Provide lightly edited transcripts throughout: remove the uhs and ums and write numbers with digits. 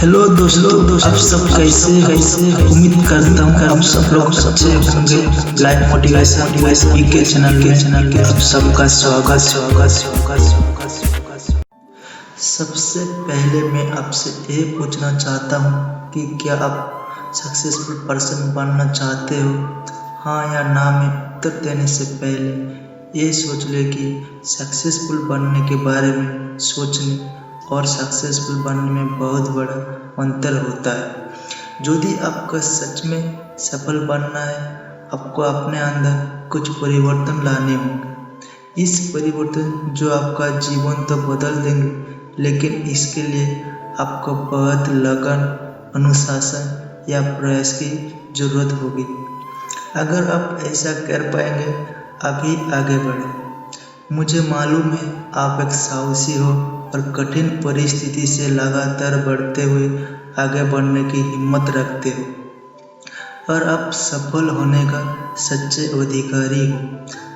Hello दोस्तों, आप सब कैसे उम्मीद करता हूँ आप सब लोग अच्छे होंगे। लाइफ मोटिवेशन के चैनल में आप सबका स्वागत। सबसे पहले मैं आपसे ये पूछना चाहता हूँ कि क्या आप सक्सेसफुल पर्सन बनना चाहते हो, हाँ या ना में उत्तर देने से पहले ये सोच ले कि सक्सेसफुल बनने के बारे में सोचने और सक्सेसफुल बनने में बहुत बड़ा अंतर होता है। यदि आपका सच में सफल बनना है, आपको अपने अंदर कुछ परिवर्तन लाने होंगे। इस परिवर्तन जो आपका जीवन तो बदल देंगे, लेकिन इसके लिए आपको बहुत लगन, अनुशासन या प्रयास की जरूरत होगी। अगर आप ऐसा कर पाएंगे, अभी आगे बढ़े। मुझे मालूम है आप एक साहसी हो और कठिन परिस्थिति से लगातार बढ़ते हुए आगे बढ़ने की हिम्मत रखते हो और आप सफल होने का सच्चे अधिकारी हो।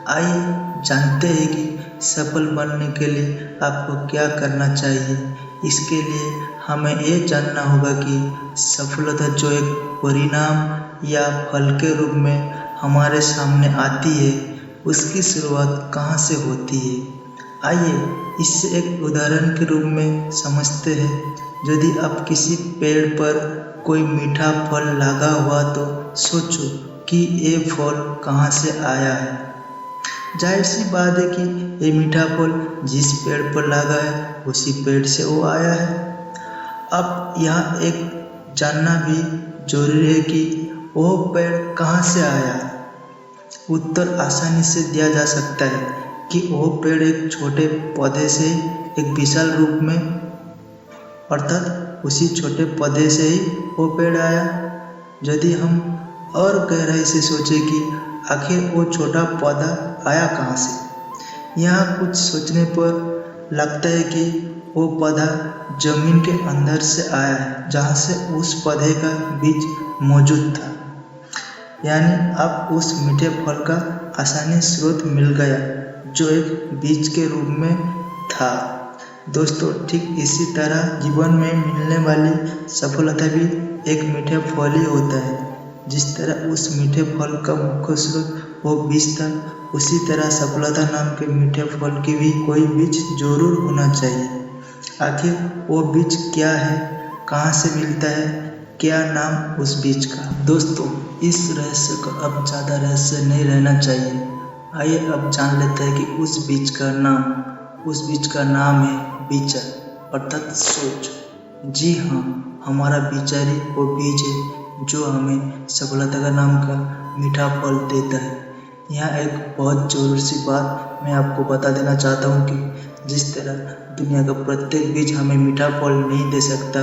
आइए जानते हैं कि सफल बनने के लिए आपको क्या करना चाहिए। इसके लिए हमें ये जानना होगा कि सफलता जो एक परिणाम या फल के रूप में हमारे सामने आती है, उसकी शुरुआत कहाँ से होती है। आइए इससे एक उदाहरण के रूप में समझते हैं। यदि आप किसी पेड़ पर कोई मीठा फल लगा हुआ तो सोचो कि ये फल कहाँ से आया है। जाहिर सी बात है कि ये मीठा फल जिस पेड़ पर लगा है उसी पेड़ से वो आया है। अब यहाँ एक जानना भी जरूरी है कि वो पेड़ कहाँ से आया है। उत्तर आसानी से दिया जा सकता है कि वो पेड़ एक छोटे पौधे से एक विशाल रूप में, अर्थात उसी छोटे पौधे से ही वो पेड़ आया। यदि हम और गहराई से सोचें कि आखिर वो छोटा पौधा आया कहाँ से, यहाँ कुछ सोचने पर लगता है कि वो पौधा जमीन के अंदर से आया है, जहाँ से उस पौधे का बीज मौजूद था। यानी अब उस मीठे फल का आसानी स्रोत मिल गया जो एक बीज के रूप में था। दोस्तों, ठीक इसी तरह जीवन में मिलने वाली सफलता भी एक मीठे फल ही होता है। जिस तरह उस मीठे फल का मुख्य स्रोत वो बीज था, उसी तरह सफलता नाम के मीठे फल की भी कोई बीज जरूर होना चाहिए। आखिर वो बीज क्या है, कहाँ से मिलता है, क्या नाम उस बीज का। दोस्तों, इस रहस्य का अब ज़्यादा रहस्य नहीं रहना चाहिए। आइए अब जान लेते हैं कि उस बीज का नाम है विचार, अर्थात सोच। जी हाँ, हमारा विचार ही वो बीज है जो हमें सफलता का नाम का मीठा फल देता है। यहाँ एक बहुत जरूरी सी बात मैं आपको बता देना चाहता हूँ कि जिस तरह दुनिया का प्रत्येक बीज हमें मीठा फल नहीं दे सकता,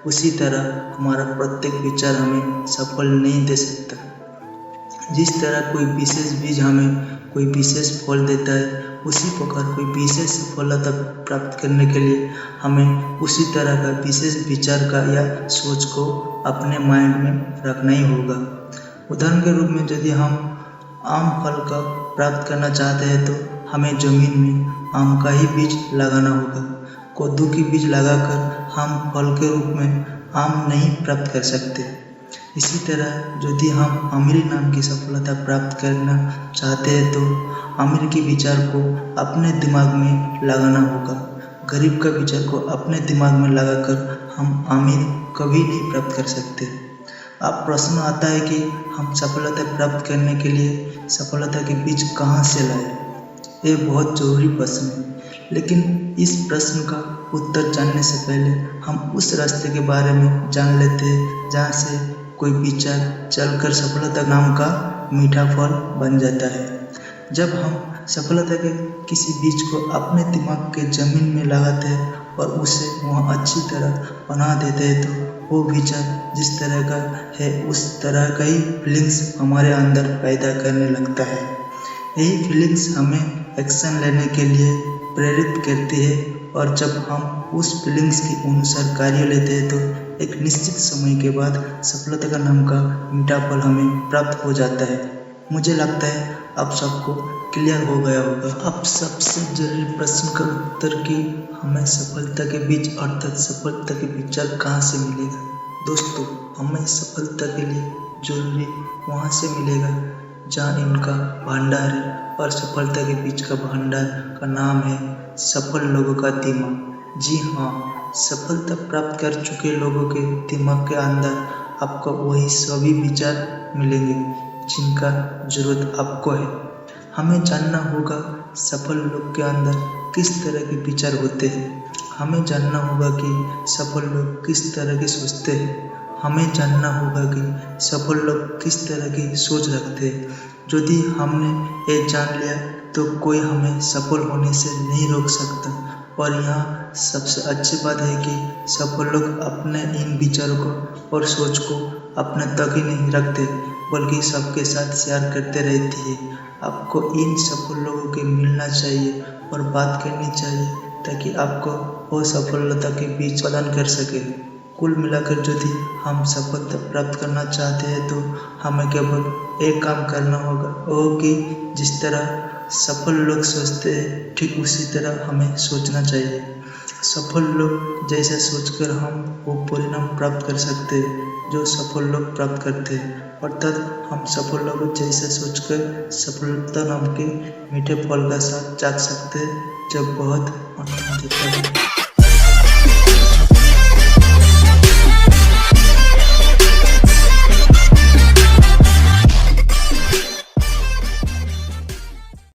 उसी तरह हमारा प्रत्येक विचार हमें सफल नहीं दे सकता। जिस तरह कोई विशेष बीज हमें कोई विशेष फल देता है, उसी प्रकार कोई विशेष सफलता प्राप्त करने के लिए हमें उसी तरह का विशेष विचार का या सोच को अपने माइंड में रखना ही होगा। उदाहरण के रूप में यदि हम आम फल का प्राप्त करना चाहते हैं तो हमें जमीन में आम का ही बीज लगाना होगा। कद्दू की बीज लगाकर हम फल के रूप में आम नहीं प्राप्त कर सकते। इसी तरह यदि हम अमीरी नाम की सफलता प्राप्त करना चाहते हैं तो अमीर के विचार को अपने दिमाग में लगाना होगा। गरीब का विचार को अपने दिमाग में लगाकर हम अमीर कभी नहीं प्राप्त कर सकते। अब प्रश्न आता है कि हम सफलता प्राप्त करने के लिए सफलता के बीज कहाँ से लाएं। ये बहुत जरूरी प्रश्न है, लेकिन इस प्रश्न का उत्तर जानने से पहले हम उस रास्ते के बारे में जान लेते हैं जहाँ से कोई विचार चलकर सफलता नाम का मीठा फल बन जाता है। जब हम सफलता के किसी बीज को अपने दिमाग के जमीन में लगाते हैं और उसे वहाँ अच्छी तरह बना देते हैं तो वो विचार जिस तरह का है उस तरह का ही फीलिंग्स हमारे अंदर पैदा करने लगता है। यही फीलिंग्स हमें एक्शन लेने के लिए प्रेरित करती है और जब हम उस फीलिंग्स के अनुसार कार्य लेते हैं तो एक निश्चित समय के बाद सफलता का नाम का मीठा फल हमें प्राप्त हो जाता है। मुझे लगता है अब सबको क्लियर हो गया होगा। अब सबसे जरूरी प्रश्न का उत्तर कि हमें सफलता के बीच अर्थात सफलता के विचार कहाँ से मिलेगा। दोस्तों, हमें सफलता के लिए जरूरी वहाँ से मिलेगा जहाँ इनका भंडार है, और सफलता के बीच का भंडार का नाम है सफल लोगों का दिमाग। जी हाँ, सफलता प्राप्त कर चुके लोगों के दिमाग के अंदर आपको वही सभी विचार मिलेंगे जिनका जरूरत आपको है। हमें जानना होगा सफल लोग के अंदर किस तरह के विचार होते हैं। हमें जानना होगा कि सफल लोग किस तरह के सोचते हैं। हमें जानना होगा कि सफल लोग किस तरह की सोच रखते हैं। यदि हमने ये जान लिया तो कोई हमें सफल होने से नहीं रोक सकता। और यहाँ सबसे अच्छी बात है कि सफल लोग अपने इन विचारों को और सोच को अपने तक ही नहीं रखते, बल्कि सबके साथ शेयर करते रहती है। आपको इन सफल लोगों के मिलना चाहिए और बात करनी चाहिए ताकि आपको वो सफलता के बीच प्रदान कर सके। कुल मिलाकर यदि हम सफलता प्राप्त करना चाहते हैं तो हमें केवल एक काम करना होगा, वो कि जिस तरह सफल लोग सोचते हैं ठीक उसी तरह हमें सोचना चाहिए। सफल लोग जैसा सोचकर हम वो परिणाम प्राप्त कर सकते हैं जो सफल लोग प्राप्त करते हैं। अर्थात हम सफल लोग जैसा सोचकर सफलता नाम के मीठे फल का स्वाद चाख सकते हैं जो बहुत आनंद देता है।